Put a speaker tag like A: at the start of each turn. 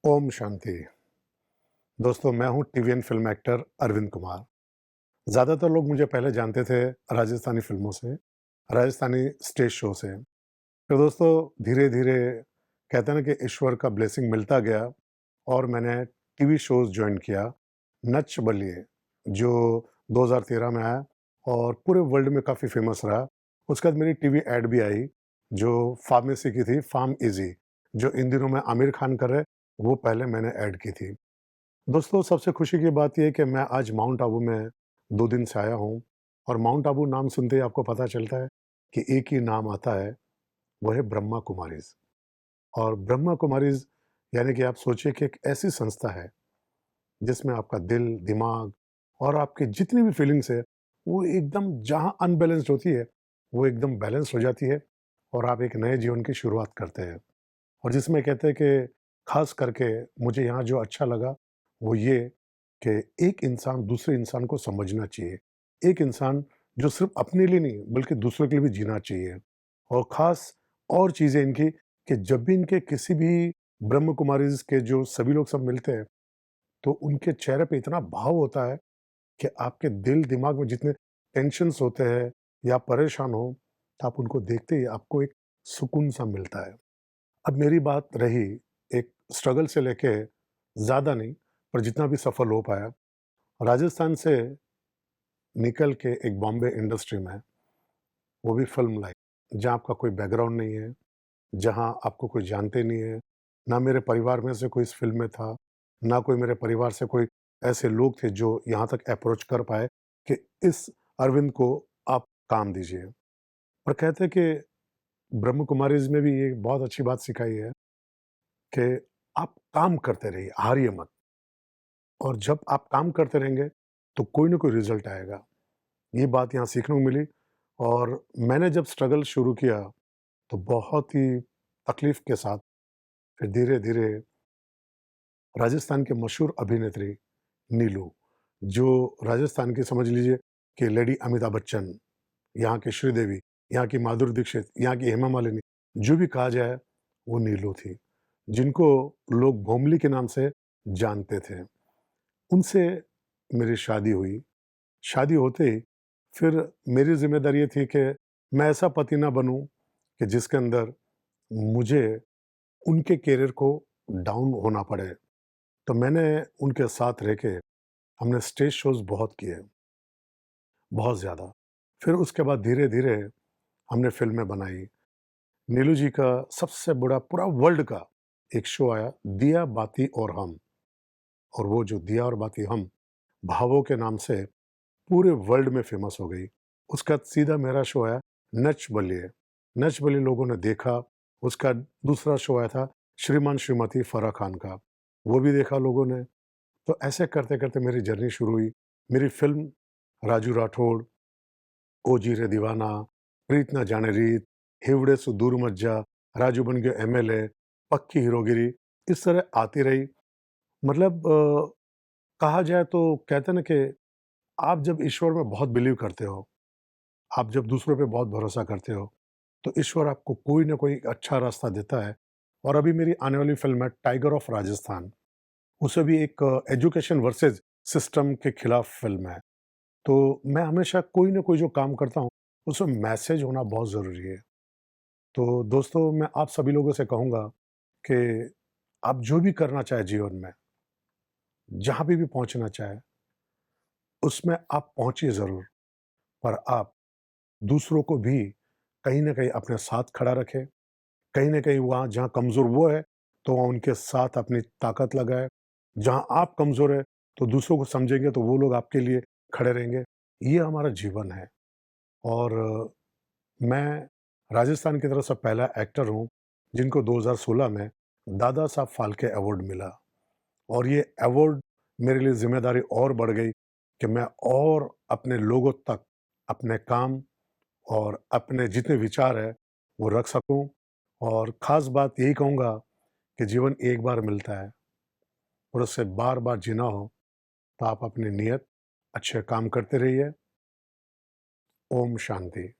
A: ओम शांति। दोस्तों, मैं हूं TVN film actor Arvind Kumar. ज़्यादातर लोग मुझे पहले जानते थे राजस्थानी फिल्मों से, राजस्थानी स्टेज शो से। फिर दोस्तों धीरे-धीरे कहते हैं ना कि ईश्वर का ब्लेसिंग मिलता गया और मैंने टीवी शोज़ जॉइन किया। नच बलिए जो 2013 में आया और पूरे वर्ल्ड में काफ़ी फेमस रहा। उसके बाद मेरी टीवी एड भी आई जो फार्मेसी की थी, फार्म इज़ी, जो इन दिनों में आमिर खान कर रहे, वो पहले मैंने एड की थी। दोस्तों, सबसे खुशी की बात ये है कि मैं आज माउंट आबू में 2 दिन से आया हूँ और माउंट आबू नाम सुनते ही आपको पता चलता है कि एक ही नाम आता है, वो है ब्रह्मा कुमारीज़। और ब्रह्मा कुमारीज़ यानी कि आप सोचिए कि एक ऐसी संस्था है, जिसमें आपका दिल, दिमाग और आपकी जितनी भी फीलिंग्स है, वो एकदम जहाँ अनबैलेंस्ड होती है, वो एकदम बैलेंस हो जाती है और आप एक नए जीवन की शुरुआत करते हैं। और जिसमें कहते हैं कि ख़ास करके मुझे यहाँ जो अच्छा लगा, वो ये कि एक इंसान दूसरे इंसान को समझना चाहिए। एक इंसान जो सिर्फ़ अपने लिए नहीं, बल्कि दूसरों के लिए भी जीना चाहिए। और ख़ास और चीज़ है इनकी कि जब भी इनके किसी भी ब्रह्म कुमारीज़ के जो सभी लोग सब मिलते हैं, तो उनके चेहरे पे इतना भाव होता है कि आपके दिल, दिमाग में जितने टेंशन्स होते हैं या परेशान हो, तो आप उनको देखते ही आपको एक सुकून-सा मिलता है। अब मेरी बात रही एक स्ट्रगल से लेके ज़्यादा नहीं, पर जितना भी सफल हो पाया, राजस्थान से निकल के एक बॉम्बे इंडस्ट्री में, वो भी फ़िल्म लाइफ, जहाँ आपका कोई बैकग्राउंड नहीं है, जहाँ आपको कोई जानते नहीं है, ना मेरे परिवार में से कोई इस फ़िल्म में था, ना कोई मेरे परिवार से कोई ऐसे लोग थे जो यहाँ तक अप्रोच कर पाए कि इस अरविंद को आप काम दीजिए। और कहते हैं कि ब्रह्म कुमारीज़ में भी ये बहुत अच्छी बात सिखाई है कि आप काम करते रहिए, हारिए मत। और जब आप काम करते रहेंगे, तो कोई ना कोई रिज़ल्ट आएगा। ये बात यहाँ सीखने को मिली और मैंने जब स्ट्रगल शुरू किया, तो बहुत ही तकलीफ़ के साथ फिर धीरे-धीरे राजस्थान के मशहूर अभिनेत्री नीलू, जो राजस्थान की समझ लीजिए कि लेडी अमिताभ बच्चन, यहाँ की श्रीदेवी, यहाँ की माधुरी दीक्षित, यहाँ की हेमा मालिनी, जो भी कहा जाए, वो नीलू थी, जिनको लोग भोमली के नाम से जानते थे। उनसे मेरी शादी हुई। शादी होते ही फिर मेरी ज़िम्मेदारी ये थी कि मैं ऐसा पति ना बनूँ कि जिसके अंदर मुझे उनके करियर को डाउन होना पड़े। तो मैंने उनके साथ रह के हमने स्टेज शोज़ बहुत किए, बहुत ज़्यादा। फिर उसके बाद धीरे-धीरे हमने फ़िल्में बनाई। नीलू जी का सबसे बड़ा पूरा वर्ल्ड का एक शो आया, दिया, बाती और हम। और वो जो दिया और बाती हम, भावों के नाम से पूरे वर्ल्ड में फेमस हो गई। उसका सीधा मेरा शो आया नच बलिए। नच बलिए लोगों ने देखा, उसका दूसरा शो आया था श्रीमान श्रीमती फराह खान का, वो भी देखा लोगों ने। तो ऐसे करते-करते मेरी जर्नी शुरू हुई। मेरी फ़िल्म राजू राठौड़, ओ जी रे दीवाना, प्रीत ना जाने रीत, हिवड़े सो दूर मत जा, राजू बन गया एमएलए, पक्की हीरोगिरी, इस तरह आती रही। मतलब कहा जाए तो कहते हैं ना कि आप जब ईश्वर में बहुत बिलीव करते हो, आप जब दूसरों पे बहुत भरोसा करते हो, तो ईश्वर आपको कोई ना कोई अच्छा रास्ता देता है। और अभी मेरी आने वाली फ़िल्म है टाइगर ऑफ राजस्थान, उसमें भी एक एजुकेशन वर्सेस सिस्टम के खिलाफ फ़िल्म है। तो मैं हमेशा कोई ना कोई जो काम करता हूँ, उसमें मैसेज होना बहुत ज़रूरी है। तो दोस्तों, मैं आप सभी लोगों से कहूँगा कि आप जो भी करना चाहें जीवन में, जहाँ पे भी पहुँचना चाहें, उसमें आप पहुँचिए ज़रूर, पर आप दूसरों को भी कहीं न कहीं अपने साथ खड़ा रखें। कहीं न कहीं वहाँ जहाँ कमज़ोर वो है, तो वहाँ उनके साथ अपनी ताकत लगाएँ। जहाँ आप कमज़ोर हैं, तो दूसरों को समझेंगे तो वो लोग आपके लिए खड़े रहेंगे। ये हमारा जीवन है। और मैं राजस्थान की तरफ से पहला एक्टर हूँ, जिनको 2016 में दादा साहब फाल्के अवार्ड मिला। और ये अवार्ड मेरे लिए ज़िम्मेदारी और बढ़ गई कि मैं और अपने लोगों तक अपने काम और अपने जितने विचार हैं, वो रख सकूँ। और ख़ास बात यही कहूँगा कि जीवन एक बार मिलता है और उसे बार-बार जीना हो, तो आप अपनी नियत अच्छे काम करते रहिए। ओम शांति।